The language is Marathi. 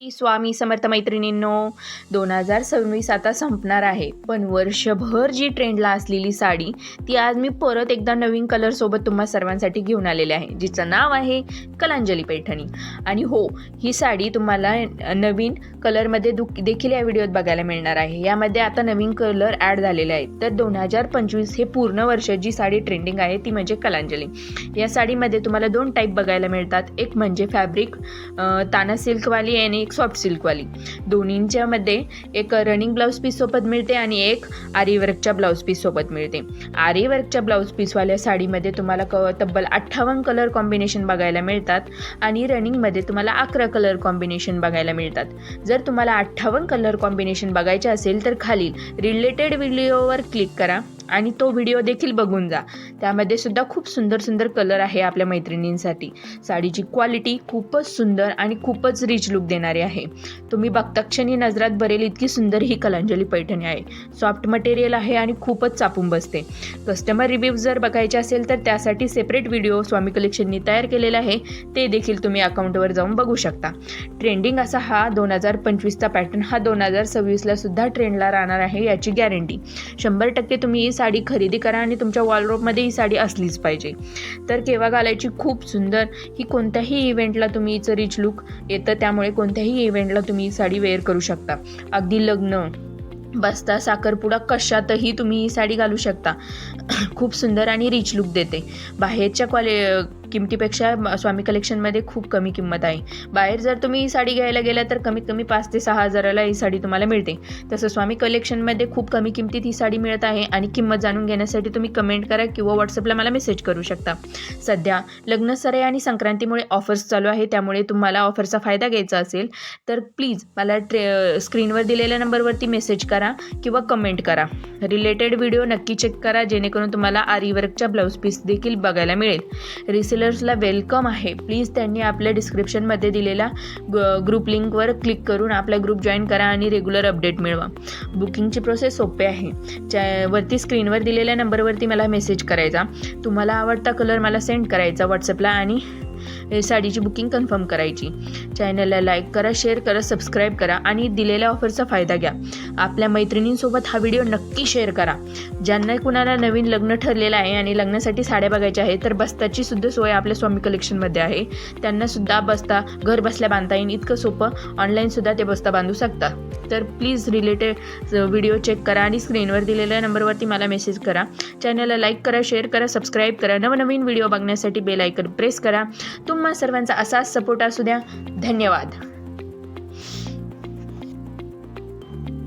स्वामी समर्थ मैत्रिणींनो, 2026 आता संपणार आहे, पण वर्षभर जी ट्रेंडला असलेली साडी ती आज मी परत एकदा नवीन कलरसोबत तुम्हा सर्वांसाठी घेऊन आलेले आहे, जिचं नाव आहे कलांजली पैठणी. आणि हो, ही साडी तुम्हाला नवीन कलरमध्ये देखील या व्हिडिओत बघायला मिळणार आहे. यामध्ये आता नवीन कलर ॲड झालेले आहेत. तर 2025 हे पूर्ण वर्ष जी साडी ट्रेंडिंग आहे ती म्हणजे कलांजली. या साडीमध्ये तुम्हाला दोन टाईप बघायला मिळतात. एक म्हणजे फॅब्रिक ताना सिल्कवाली आणि एक सॉफ्ट सिल्कवाली. दोन्हींच्या मध्ये एक रनिंग ब्लाऊज पीस सोबत मिळते आणि एक आरी वर्कच्या ब्लाऊज पीस सोबत मिळते. आरी वर्कच्या ब्लाऊज पीसवाल्या साडीमध्ये तुम्हाला तब्बल 58 कलर कॉम्बिनेशन बघायला मिळतात आणि रनिंगमध्ये तुम्हाला 11 कलर कॉम्बिनेशन बघायला मिळतात. जर तुम्हाला 58 कलर कॉम्बिनेशन बघायचे असेल तर खालील रिलेटेड व्हिडिओवर क्लिक करा आणि तो व्हिडिओ देखील बघून जा. त्यामध्ये सुद्धा खूप सुंदर सुंदर कलर आहे आपल्या मैत्रिणींसाठी. साडीची क्वालिटी खूपच सुंदर आणि खूपच रिच लुक देणारी आहे. तुम्ही बघता क्षणी नजरात भरेल इतकी सुंदर ही कलांजली पैठणी आहे. सॉफ्ट मटेरियल आहे आणि खूपच चापून बसते. कस्टमर रिव्ह्यू जर बघायचे असेल तर त्यासाठी सेपरेट व्हिडिओ स्वामी कलेक्शननी तयार केलेला आहे, ते देखील तुम्ही अकाउंटवर जाऊन बघू शकता. ट्रेंडिंग असा हा 2025चा पॅटर्न हा 2026ला सुद्धा ट्रेंडला राहणार आहे याची गॅरंटी. 100% तुम्ही ही साडी खरेदी करा आणि तुमच्या वॉलरोबमध्ये ही साडी असलीच पाहिजे. तर केव्हा घालायची खूप सुंदर, ही कोणत्याही इव्हेंटला तुम्ही हिचं रिच लुक येतं, त्यामुळे कोणत्याही इव्हेंटला तुम्ही ही साडी वेअर करू शकता. अगदी लग्न, बस्ता, साखरपुडा कशातही तुम्ही ही साडी घालू शकता. खूप सुंदर आणि रिच लुक देते. बाहेरच्या किमतीपेक्षा स्वामी कलेक्शनमध्ये खूप कमी किंमत आहे. बाहेर जर तुम्ही ही साडी घ्यायला गेला तर कमीत कमी 5 ते 6 हजाराला ही साडी तुम्हाला मिळते. तसं स्वामी कलेक्शनमध्ये खूप कमी किमतीत ही साडी मिळत आहे. आणि किंमत जाणून घेण्यासाठी तुम्ही कमेंट करा किंवा व्हॉट्सअपला मला मेसेज करू शकता. सध्या लग्नसराई आणि संक्रांतीमुळे ऑफर्स चालू आहे, त्यामुळे तुम्हाला ऑफरचा फायदा घ्यायचा असेल तर प्लीज मला स्क्रीनवर दिलेल्या नंबरवरती मेसेज करा किंवा कमेंट करा. रिलेटेड व्हिडिओ नक्की चेक करा, जेणेकरून तुम्हाला आरी वर्कच्या ब्लाऊज पीस देखील बघायला मिळेल. रिसेलर्सला वेलकम आहे. प्लीज त्यांनी आपल्या डिस्क्रिप्शनमध्ये दिलेल्या ग्रुप लिंकवर क्लिक करून आपला ग्रुप जॉईन करा आणि रेग्युलर अपडेट मिळवा. बुकिंगची प्रोसेस सोपी आहे. वरती स्क्रीनवर दिलेल्या नंबरवरती मला मेसेज करायचा, तुम्हाला आवडता कलर मला सेंड करायचा व्हॉट्सअपला आणि साडीची बुकिंग कन्फर्म करायची. चॅनलला लाईक करा, शेअर करा, सबस्क्राईब करा आणि दिलेल्या ऑफरचा फायदा घ्या. आपल्या मैत्रिणींसोबत हा व्हिडिओ नक्की शेअर करा. ज्यांना कुणाला नवीन लग्न ठरलेलं आहे आणि लग्नासाठी साड्या बघायच्या आहे तर बस्ताची सुद्धा सोय आपल्या स्वामी कलेक्शनमध्ये आहे. त्यांना सुद्धा बस्ता घर बसल्या बांधता येईल. इतकं सोपं, ऑनलाईन सुद्धा ते बस्ता बांधू शकता. तर प्लीज रिलेटेड व्हिडिओ चेक करा आणि स्क्रीनवर दिलेल्या नंबरवरती मला मेसेज करा. चॅनलला लाईक करा, शेअर करा, सबस्क्राईब करा. नवनवीन व्हिडिओ बघण्यासाठी बेल आयकन प्रेस करा. तुम्हा सर्वांचा असाच सपोर्ट असू द्या. धन्यवाद.